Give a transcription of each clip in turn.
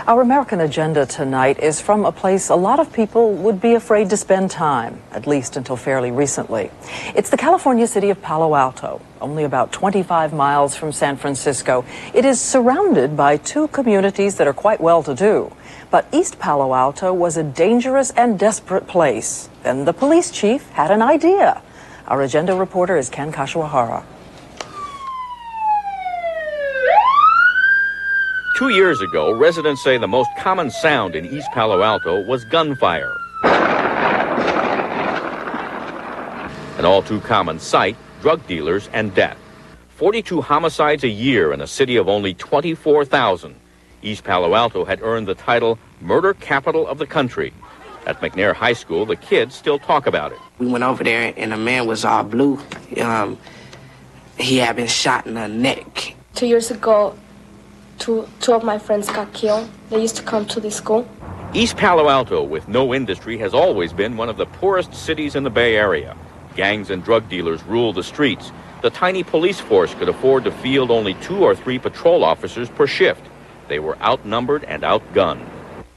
Our American agenda tonight is from a place a lot of people would be afraid to spend time, at least until fairly recently. It's the California city of Palo Alto, only about 25 miles from San Francisco. It is surrounded by two communities that are quite well-to-do. But East Palo Alto was a dangerous and desperate place. Then the police chief had an idea. Our agenda reporter is Ken Kashiwahara. 2 years ago, residents say the most common sound in East Palo Alto was gunfire. An all-too-common sight, drug dealers and death. 42 homicides a year in a city of only 24,000. East Palo Alto had earned the title murder capital of the country. At McNair High School, the kids still talk about it. We went over there and the man was all blue. He had been shot in the neck. 2 years ago, two of my friends got killed. They used to come to the school. East Palo Alto, with no industry, has always been one of the poorest cities in the Bay Area. Gangs and drug dealers rule the streets. The tiny police force could afford to field only 2 or 3 patrol officers per shift. They were outnumbered and outgunned.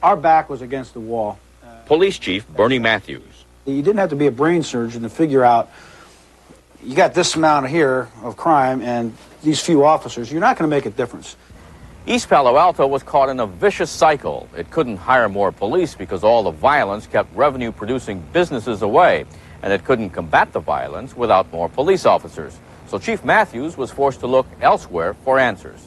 Our back was against the wall. Police Chief Bernie Matthews. You didn't have to be a brain surgeon to figure out you got this amount here of crime and these few officers. You're not going to make a difference. East Palo Alto was caught in a vicious cycle. It couldn't hire more police because all the violence kept revenue-producing businesses away, and it couldn't combat the violence without more police officers. So Chief Matthews was forced to look elsewhere for answers.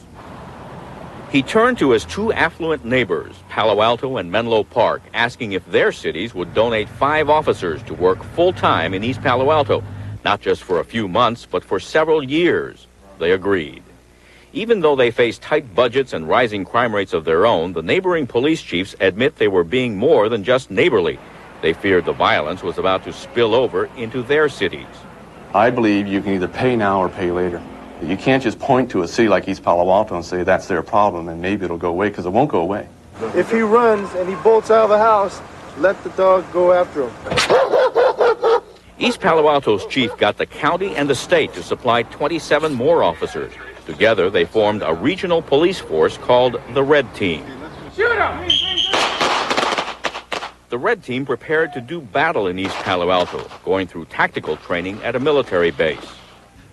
He turned to his 2 affluent neighbors, Palo Alto and Menlo Park, asking if their cities would donate 5 officers to work full-time in East Palo Alto, not just for a few months, but for several years. They agreed. Even though they face tight budgets and rising crime rates of their own, the neighboring police chiefs admit they were being more than just neighborly. They feared the violence was about to spill over into their cities. I believe you can either pay now or pay later. You can't just point to a city like East Palo Alto and say that's their problem and maybe it'll go away, because it won't go away. If he runs and he bolts out of the house, let the dog go after him. East Palo Alto's chief got the county and the state to supply 27 more officers. Together, they formed a regional police force called the Red Team. Shoot him! The Red Team prepared to do battle in East Palo Alto, going through tactical training at a military base.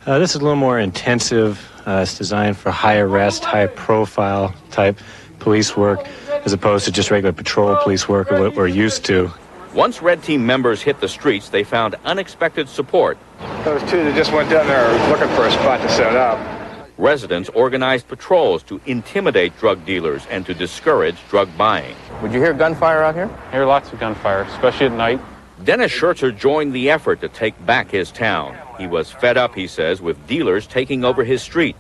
This is a little more intensive. It's designed for high arrest, high profile type police work, as opposed to just regular patrol police work or what we're used to. Once Red Team members hit the streets, they found unexpected support. Those 2 that just went down there looking for a spot to set up. Residents organized patrols to intimidate drug dealers and to discourage drug buying. Would you hear gunfire out here? I hear lots of gunfire, especially at night. Dennis Schertzer joined the effort to take back his town. He was fed up, he says, with dealers taking over his street.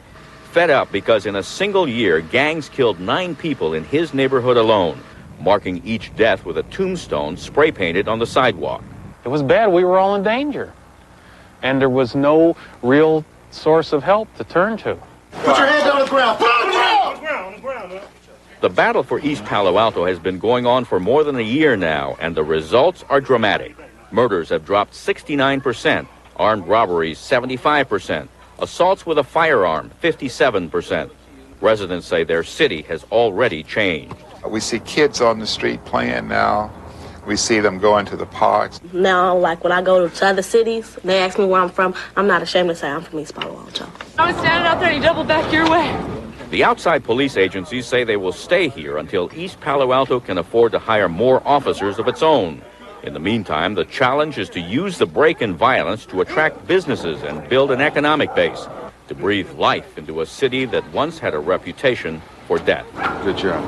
Fed up because in a single year, gangs killed 9 people in his neighborhood alone, marking each death with a tombstone spray-painted on the sidewalk. It was bad. We were all in danger. And there was no real source of help to turn to. Put your hands on the ground. Put it on the ground! On the ground. The battle for East Palo Alto has been going on for more than a year now, and the results are dramatic. Murders have dropped 69%, armed robberies 75%, assaults with a firearm 57%. Residents say their city has already changed. We see kids on the street playing now. We see them going to the parks. Now, like when I go to other cities, they ask me where I'm from, I'm not ashamed to say I'm from East Palo Alto. I was standing out there and he doubled back your way. The outside police agencies say they will stay here until East Palo Alto can afford to hire more officers of its own. In the meantime, the challenge is to use the break in violence to attract businesses and build an economic base, to breathe life into a city that once had a reputation for death. Good job.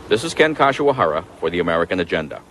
This is Ken Kashiwahara for the American Agenda.